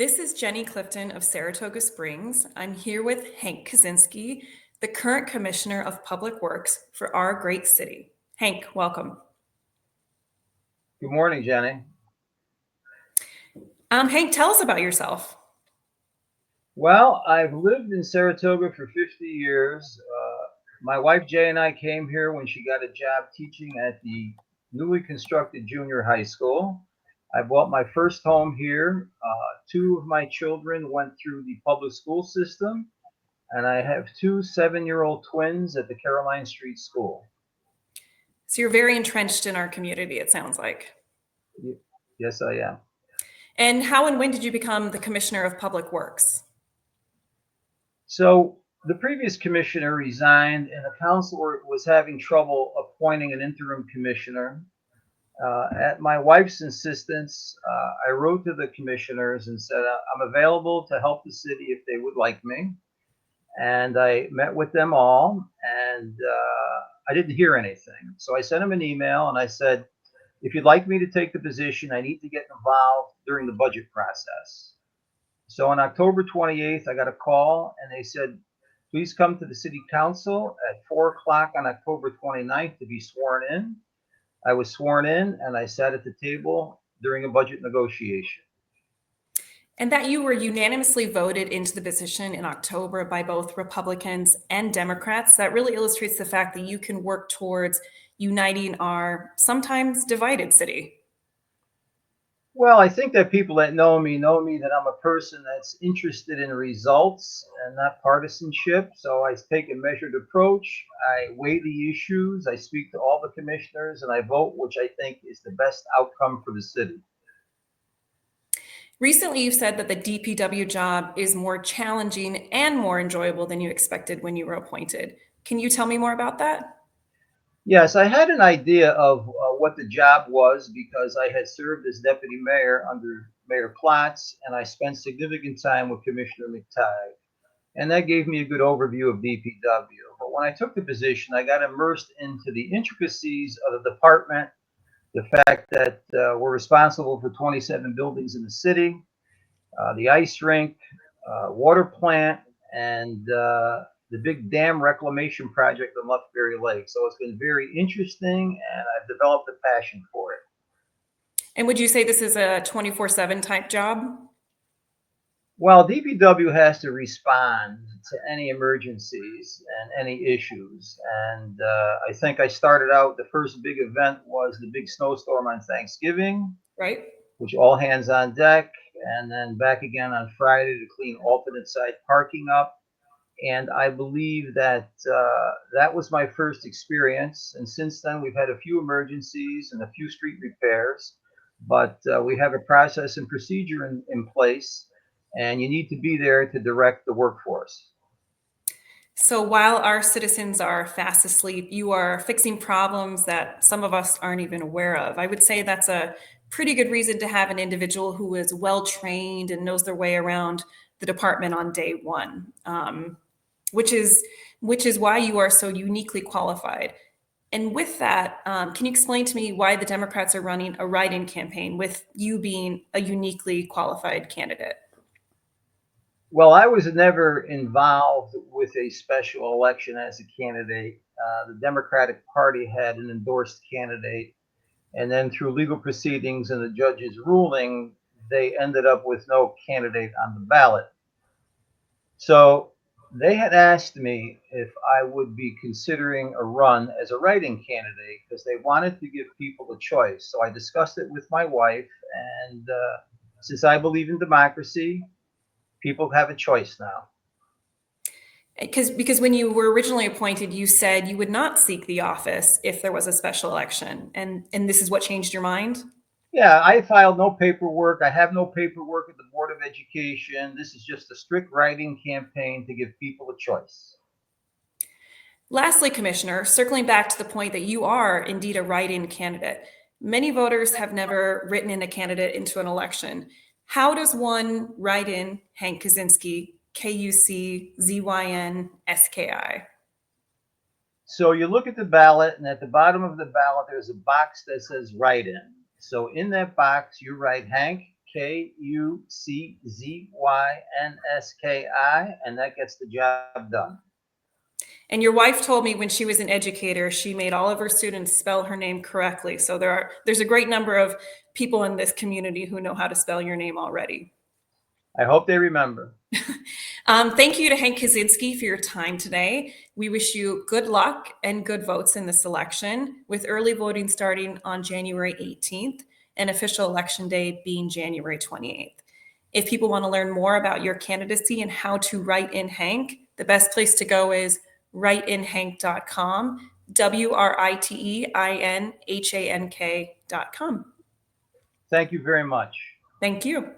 This is Jenny Clifton of Saratoga Springs. I'm here with Hank Kuczynski, the current Commissioner of Public Works for our great city. Hank, welcome. Good morning, Jenny. Hank, tell us about yourself. Well, I've lived in Saratoga for 50 years. My wife Jay and I came here when she got a job teaching at the newly constructed junior high school. I bought my first home here. Two of my children went through the public school system, and I have two 7-year-old twins at the Caroline Street School. So you're very entrenched in our community, it sounds like. Yes, I am. And how and when did you become the Commissioner of Public Works? So the previous commissioner resigned, and the council was having trouble appointing an interim commissioner. At my wife's insistence, I wrote to the commissioners and said, I'm available to help the city if they would like me. And I met with them all, and I didn't hear anything. So I sent them an email, and I said, if you'd like me to take the position, I need to get involved during the budget process. So on October 28th, I got a call, and they said, please come to the city council at 4 o'clock on October 29th to be sworn in. I was sworn in, and I sat at the table during a budget negotiation. And that you were unanimously voted into the position in October by both Republicans and Democrats, that really illustrates the fact that you can work towards uniting our sometimes divided city. Well, I think that people that know me that I'm a person that's interested in results and not partisanship. So I take a measured approach. I weigh the issues. I speak to all the commissioners, and I vote which I think is the best outcome for the city. Recently, you've said that the DPW job is more challenging and more enjoyable than you expected when you were appointed. Can you tell me more about that? Yes, I had an idea of what the job was because I had served as deputy mayor under Mayor Platts, and I spent significant time with Commissioner McTighe. And that gave me a good overview of DPW. But when I took the position, I got immersed into the intricacies of the department, the fact that we're responsible for 27 buildings in the city, the ice rink, water plant, and the big dam reclamation project on Lufberry Lake. So it's been very interesting, and I've developed a passion for it. And would you say this is a 24/7 type job? Well, DPW has to respond to any emergencies and any issues. And I think I started out, the first big event was the big snowstorm on Thanksgiving, Right. which all hands on deck, and then back again on Friday to clean alternate side parking up. And I believe that that was my first experience. And since then, we've had a few emergencies and a few street repairs, but we have a process and procedure in place, and you need to be there to direct the workforce. So while our citizens are fast asleep, you are fixing problems that some of us aren't even aware of. I would say that's a pretty good reason to have an individual who is well trained and knows their way around the department on day one, which is why you are so uniquely qualified. And with that, can you explain to me why the Democrats are running a write-in campaign with you being a uniquely qualified candidate? Well, I was never involved with a special election as a candidate. The Democratic Party had an endorsed candidate, and then through legal proceedings and the judge's ruling, they ended up with no candidate on the ballot. So they had asked me if I would be considering a run as a write-in candidate because they wanted to give people a choice. So I discussed it with my wife, and since I believe in democracy, people have a choice now. Because when you were originally appointed, you said you would not seek the office if there was a special election, and this is what changed your mind? Yeah, I filed no paperwork. I have no paperwork at the Board of Education. This is just a strict write-in campaign to give people a choice. Lastly, Commissioner, circling back to the point that you are indeed a write-in candidate, many voters have never written in a candidate into an election. How does one write in Hank Kuczynski, Kuczynski? So you look at the ballot, and at the bottom of the ballot, there's a box that says write-in. So in that box, you write Hank Kuczynski, and that gets the job done. And your wife told me when she was an educator, she made all of her students spell her name correctly. So there's a great number of people in this community who know how to spell your name already. I hope they remember. Thank you to Hank Kuczynski for your time today. We wish you good luck and good votes in this election, with early voting starting on January 18th and official election day being January 28th. If people want to learn more about your candidacy and how to write in Hank, the best place to go is writeinhank.com, WRITEINHANK.com. Thank you very much. Thank you.